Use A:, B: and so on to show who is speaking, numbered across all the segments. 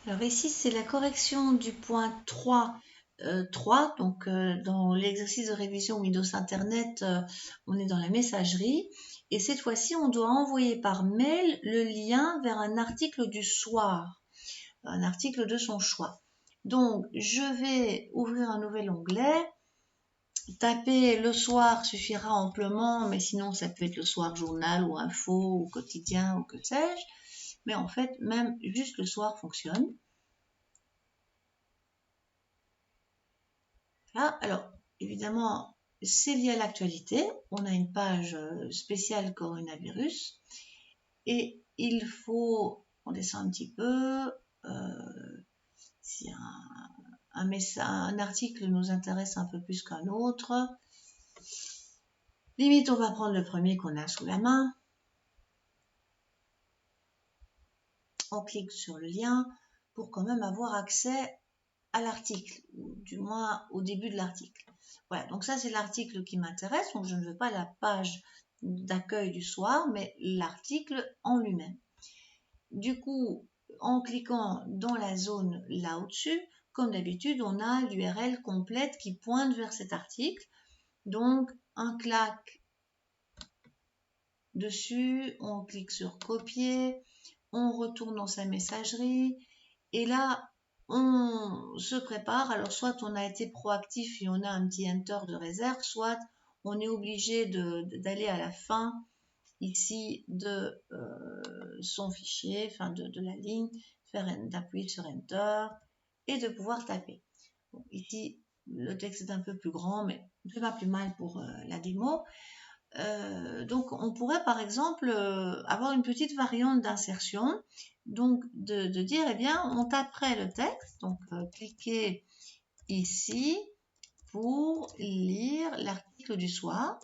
A: Alors ici, c'est la correction du point 3. 3, donc dans l'exercice de révision Windows Internet, on est dans la messagerie. Et cette fois-ci, on doit envoyer par mail le lien vers un article du soir, un article de son choix. Donc, je vais ouvrir un nouvel onglet. Taper le soir suffira amplement, mais sinon ça peut être le soir journal ou info ou quotidien ou que sais-je. Mais en fait, même juste le soir fonctionne. Là, alors, évidemment, c'est lié à l'actualité. On a une page spéciale coronavirus. Et il faut, on descend un petit peu, si un article nous intéresse un peu plus qu'un autre, limite, on va prendre le premier qu'on a sous la main. On clique sur le lien pour quand même avoir accès à l'article, ou du moins au début de l'article. Voilà, donc ça c'est l'article qui m'intéresse, donc je ne veux pas la page d'accueil du soir, mais l'article en lui-même. Du coup, en cliquant dans la zone là au-dessus, comme d'habitude, on a l'URL complète qui pointe vers cet article. Donc, un clac dessus, on clique sur copier, on retourne dans sa messagerie, et là, on se prépare. Alors, soit on a été proactif et on a un petit enter de réserve, soit on est obligé d'aller à la fin ici de son fichier, enfin de la ligne, d'appuyer sur enter et de pouvoir taper. Bon, ici, le texte est un peu plus grand, mais c'est pas plus mal pour la démo. Donc, on pourrait par exemple avoir une petite variante d'insertion, donc de dire, eh bien, on taperait le texte, donc cliquez ici pour lire l'article du soir.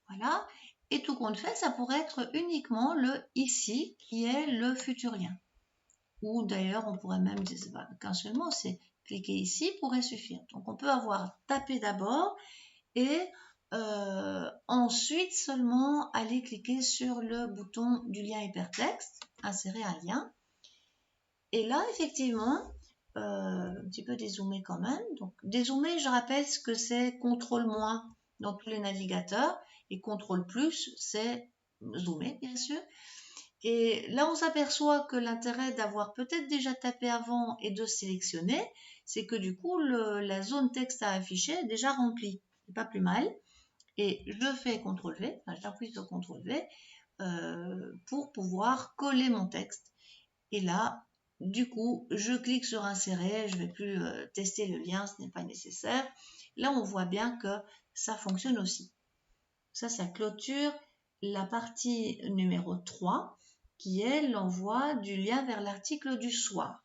A: Voilà. Et tout compte fait, ça pourrait être uniquement le ici qui est le futur lien. Ou d'ailleurs, on pourrait même dire qu'un seul mot, c'est cliquer ici pourrait suffire. Donc on peut avoir tapé d'abord et ensuite seulement aller cliquer sur le bouton du lien hypertexte, insérer un lien. Et là, effectivement, un petit peu dézoomer quand même. Donc dézoomer, je rappelle ce que c'est CTRL- dans tous les navigateurs et CTRL+, c'est zoomer bien sûr. Et là, on s'aperçoit que l'intérêt d'avoir peut-être déjà tapé avant et de sélectionner, c'est que du coup, la zone texte à afficher est déjà remplie. C'est pas plus mal. Et je fais CTRL-V, enfin, j'appuie sur CTRL-V pour pouvoir coller mon texte. Et là, du coup, je clique sur insérer, je ne vais plus tester le lien, ce n'est pas nécessaire. Là, on voit bien que ça fonctionne aussi. Ça clôture la partie numéro 3, qui est l'envoi du lien vers l'article du soir.